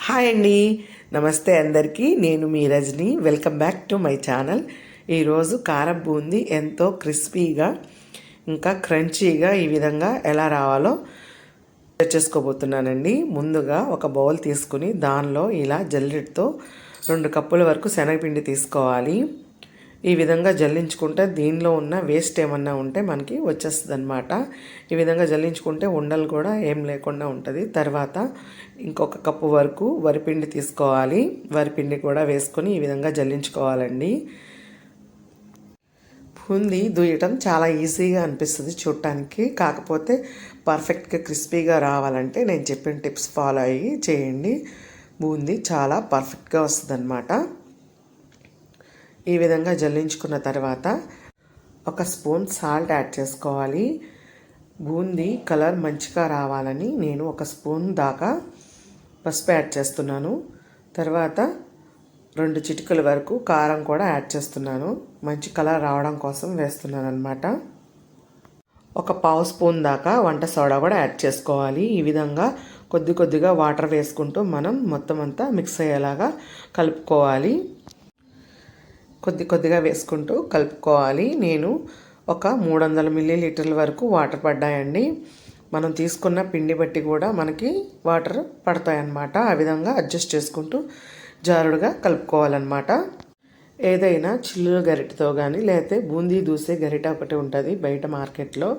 Hi అండి, నమస్తే అందరికీ. నేను మీ Rajani. Welcome back to my channel. ఈరోజు కారం బూందీ ఎంతో క్రిస్పీగా ఇంకా క్రంచీగా ఈ విధంగా ఎలా రావాలో చేసుకోబోతున్నానండి. ముందుగా ఒక బౌల్ తీసుకుని దానిలో ఇలా జల్లెడతో 2 కప్పుల వరకు శనగపిండి తీసుకోవాలి. ఈ విధంగా జల్లించుకుంటే దీనిలో ఉన్న వేస్ట్ ఏమన్నా ఉంటే మనకి వచ్చేస్తుంది అనమాట. ఈ విధంగా జల్లించుకుంటే ఉండలు కూడా ఏం లేకుండా ఉంటుంది. తర్వాత ఇంకొక కప్పు వరకు వరిపిండి తీసుకోవాలి. వరిపిండి కూడా వేసుకొని ఈ విధంగా జల్లించుకోవాలండి. బూందీ దుయ్యటం చాలా ఈజీగా అనిపిస్తుంది చూడటానికి. కాకపోతే పర్ఫెక్ట్గా క్రిస్పీగా రావాలంటే నేను చెప్పిన టిప్స్ ఫాలో అయ్యి చేయండి. బూందీ చాలా పర్ఫెక్ట్గా వస్తుంది అన్నమాట. ఈ విధంగా జల్లించుకున్న తర్వాత 1 స్పూన్ సాల్ట్ యాడ్ చేసుకోవాలి. బూందీ కలర్ మంచిగా రావాలని నేను 1 స్పూన్ దాకా పసుపు యాడ్ చేస్తున్నాను. తర్వాత 2 చిటికల వరకు కారం కూడా యాడ్ చేస్తున్నాను. మంచి కలర్ రావడం కోసం వేస్తున్నాను అనమాట. 1 స్పూన్ దాకా వంట సోడా కూడా యాడ్ చేసుకోవాలి. ఈ విధంగా కొద్దిగా వాటర్ వేసుకుంటూ మనం మొత్తం అంతా మిక్స్ అయ్యేలాగా కలుపుకోవాలి. కొద్దిగా వేసుకుంటూ కలుపుకోవాలి. నేను ఒక 300 మిల్లీలీటర్ల వరకు వాటర్ పడ్డాయండి. మనం తీసుకున్న పిండి బట్టి కూడా మనకి వాటర్ పడతాయన్నమాట. ఆ విధంగా అడ్జస్ట్ చేసుకుంటూ జారుడుగా కలుపుకోవాలన్నమాట. ఏదైనా చిల్లుల గరిటెతో కానీ లేకపోతే బూందీ దూసే గరిట ఒకటి ఉంటుంది బయట మార్కెట్లో,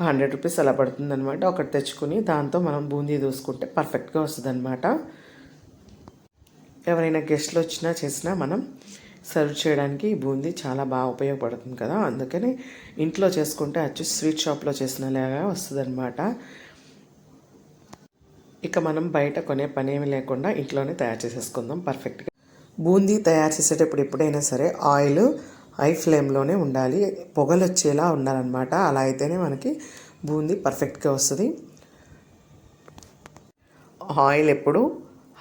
100 రూపీస్ అలా పడుతుంది అనమాట. ఒకటి తెచ్చుకుని దాంతో మనం బూందీ దూసుకుంటే పర్ఫెక్ట్గా వస్తుంది అనమాట. ఎవరైనా గెస్ట్లు వచ్చినా చేసినా మనం సర్వ్ చేయడానికి ఈ బూందీ చాలా బాగా ఉపయోగపడుతుంది కదా. అందుకని ఇంట్లో చేసుకుంటే వచ్చి స్వీట్ షాప్లో చేసినలాగా వస్తుంది అనమాట. ఇక మనం బయట కొనే పని ఏమి లేకుండా ఇంట్లోనే తయారు చేసేసుకుందాం పర్ఫెక్ట్గా. బూందీ తయారు చేసేటప్పుడు ఎప్పుడైనా సరే ఆయిల్ హై ఫ్లేమ్లోనే ఉండాలి, పొగలు వచ్చేలా ఉండాలన్నమాట. అలా అయితేనే మనకి బూందీ పర్ఫెక్ట్గా వస్తుంది. ఆయిల్ ఎప్పుడు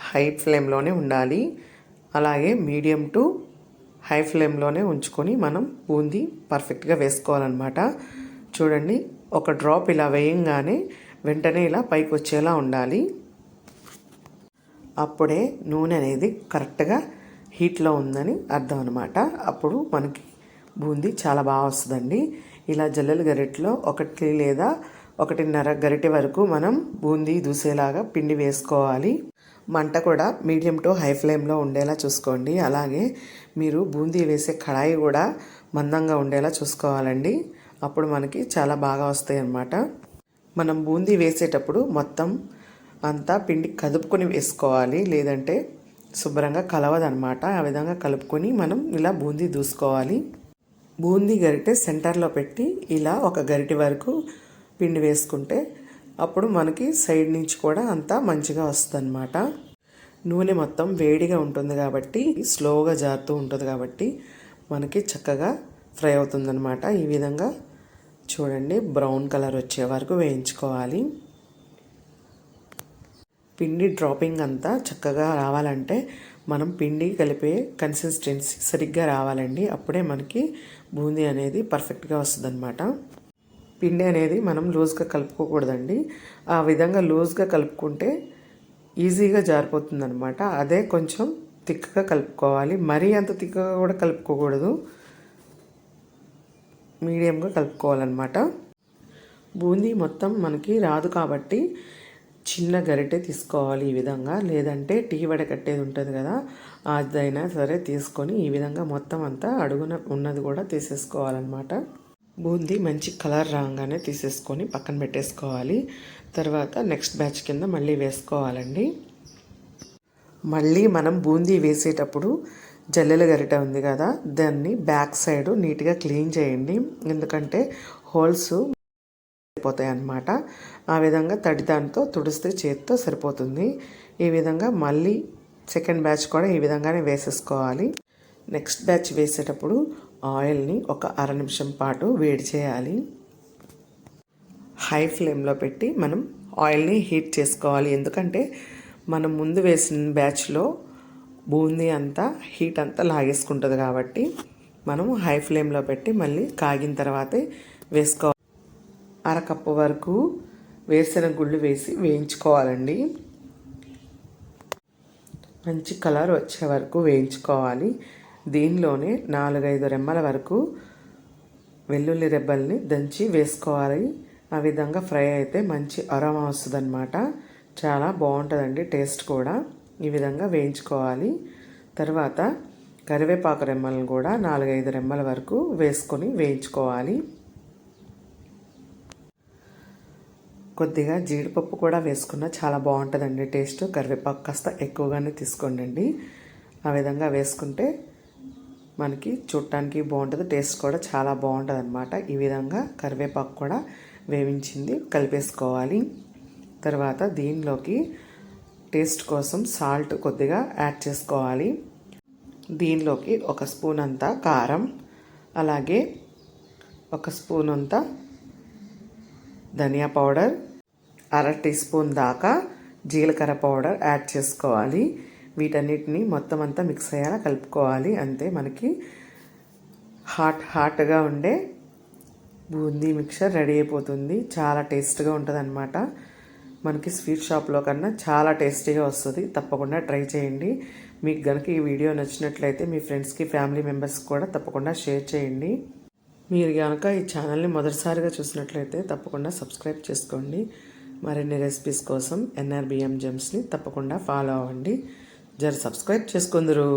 హై ఫ్లేమ్లోనే ఉండాలి. అలాగే మీడియం టు హై ఫ్లేమ్లోనే ఉంచుకొని మనం బూందీ పర్ఫెక్ట్గా వేసుకోవాలన్నమాట. చూడండి, ఒక డ్రాప్ ఇలా వేయంగానే వెంటనే ఇలా పైకి వచ్చేలా ఉండాలి. అప్పుడే నూనె అనేది కరెక్ట్గా హీట్లో ఉందని అర్థం అనమాట. అప్పుడు మనకి బూందీ చాలా బాగా వస్తుందండి. ఇలా జల్లెల గరిటెలో 1 లేదా 1.5 గరిటె వరకు మనం బూందీ దూసేలాగా పిండి వేసుకోవాలి. మంట కూడా మీడియం టు హై ఫ్లేమ్లో ఉండేలా చూసుకోండి. అలాగే మీరు బూందీ వేసే కడాయి కూడా మందంగా ఉండేలా చూసుకోవాలండి. అప్పుడు మనకి చాలా బాగా వస్తాయి అన్నమాట. మనం బూందీ వేసేటప్పుడు మొత్తం అంతా పిండి కదుపుకొని వేసుకోవాలి, లేదంటే శుభ్రంగా కలవదనమాట. ఆ విధంగా కలుపుకొని మనం ఇలా బూందీ దూసుకోవాలి. బూందీ గరిటె సెంటర్లో పెట్టి ఇలా 1 గరిటె వరకు పిండి వేసుకుంటే అప్పుడు మనకి సైడ్ నుంచి కూడా అంతా మంచిగా వస్తుందన్నమాట. నూనె మొత్తం వేడిగా ఉంటుంది కాబట్టి స్లోగా జారుతూ ఉంటుంది కాబట్టి మనకి చక్కగా ఫ్రై అవుతుందన్నమాట. ఈ విధంగా చూడండి, బ్రౌన్ కలర్ వచ్చే వరకు వేయించుకోవాలి. పిండి డ్రాపింగ్ అంతా చక్కగా రావాలంటే మనం పిండి కలిపే కన్సిస్టెన్సీ సరిగ్గా రావాలండి. అప్పుడే మనకి బూందీ అనేది పర్ఫెక్ట్గా వస్తుందన్నమాట. పిండి అనేది మనం లూజ్గా కలుపుకోకూడదండి. ఆ విధంగా లూజ్గా కలుపుకుంటే ఈజీగా జారిపోతుంది అనమాట. అదే కొంచెం థిక్గా కలుపుకోవాలి. మరీ అంత థిక్గా కూడా కలుపుకోకూడదు, మీడియంగా కలుపుకోవాలన్నమాట. బూందీ మొత్తం మనకి రాదు కాబట్టి చిన్న గరిటె తీసుకోవాలి ఈ విధంగా. లేదంటే టీ వడకట్టేది ఉంటుంది కదా, అదైనా సరే తీసుకొని ఈ విధంగా మొత్తం అంతా అడుగున ఉన్నది కూడా తీసేసుకోవాలన్నమాట. బూందీ మంచి కలర్ రాగానే తీసేసుకొని పక్కన పెట్టేసుకోవాలి. తర్వాత నెక్స్ట్ బ్యాచ్ కింద మళ్ళీ వేసుకోవాలండి. మళ్ళీ మనం బూందీ వేసేటప్పుడు జల్లెల గరిట ఉంది కదా, దాన్ని బ్యాక్ సైడ్ నీట్గా క్లీన్ చేయండి. ఎందుకంటే హోల్స్ అయిపోతాయి అన్నమాట. ఆ విధంగా తడి దాంతో తుడిస్తే చేతితో సరిపోతుంది. ఈ విధంగా మళ్ళీ సెకండ్ బ్యాచ్ కూడా ఈ విధంగానే వేసేసుకోవాలి. నెక్స్ట్ బ్యాచ్ వేసేటప్పుడు ఆయిల్ని 1 అర నిమిషం పాటు వేడి చేయాలి. హై ఫ్లేమ్లో పెట్టి మనం ఆయిల్ని హీట్ చేసుకోవాలి. ఎందుకంటే మనం ముందు వేసిన బ్యాచ్లో బూందీ అంతా హీట్ అంతా లాగేసుకుంటుంది కాబట్టి మనం హై ఫ్లేమ్లో పెట్టి మళ్ళీ కాగిన తర్వాతే వేసుకోవాలి. 1/2 కప్పు వరకు వేరుశెనగ గుళ్ళు వేసి వేయించుకోవాలండి. మంచి కలర్ వచ్చే వరకు వేయించుకోవాలి. దీనిలోనే 4-5 రెమ్మల వరకు వెల్లుల్లి రెబ్బల్ని దంచి వేసుకోవాలి. ఆ విధంగా ఫ్రై అయితే మంచి అరోమా వస్తుందన్నమాట. చాలా బాగుంటుందండి టేస్ట్ కూడా. ఈ విధంగా వేయించుకోవాలి. తర్వాత కరివేపాకు రెమ్మలను కూడా 4-5 రెమ్మల వరకు వేసుకొని వేయించుకోవాలి. కొద్దిగా జీడిపప్పు కూడా వేసుకున్న చాలా బాగుంటుందండి టేస్ట్. కరివేపాకు కాస్త ఎక్కువగానే తీసుకోండి. ఆ విధంగా వేసుకుంటే మనకి చూడటానికి బాగుంటుంది, టేస్ట్ కూడా చాలా బాగుంటుంది అనమాట. ఈ విధంగా కరివేపాకు కూడా వేయించింది కలిపేసుకోవాలి. తర్వాత దీనిలోకి టేస్ట్ కోసం సాల్ట్ కొద్దిగా యాడ్ చేసుకోవాలి. దీనిలోకి 1 స్పూన్ అంతా కారం, అలాగే 1 స్పూన్ అంతా ధనియా పౌడర్, 1/2 టీ స్పూన్ దాకా జీలకర్ర పౌడర్ యాడ్ చేసుకోవాలి. వీటన్నిటిని మొత్తం అంతా మిక్స్ అయ్యేలా కలుపుకోవాలి. అంతే, మనకి హాట్గా ఉండే బూందీ మిక్చర్ రెడీ అయిపోతుంది. చాలా టేస్ట్గా ఉంటుంది అనమాట. మనకి స్వీట్ షాప్లో కన్నా చాలా టేస్టీగా వస్తుంది. తప్పకుండా ట్రై చేయండి. మీకు కనుక ఈ వీడియో నచ్చినట్లయితే మీ ఫ్రెండ్స్కి, ఫ్యామిలీ మెంబర్స్కి కూడా తప్పకుండా షేర్ చేయండి. మీరు కనుక ఈ ఛానల్ని మొదటిసారిగా చూసినట్లయితే తప్పకుండా సబ్స్క్రైబ్ చేసుకోండి. మరిన్ని రెసిపీస్ కోసం NRBM జెమ్స్ని తప్పకుండా ఫాలో అవ్వండి. సబ్స్క్రైబ్ చేసుకుందరు.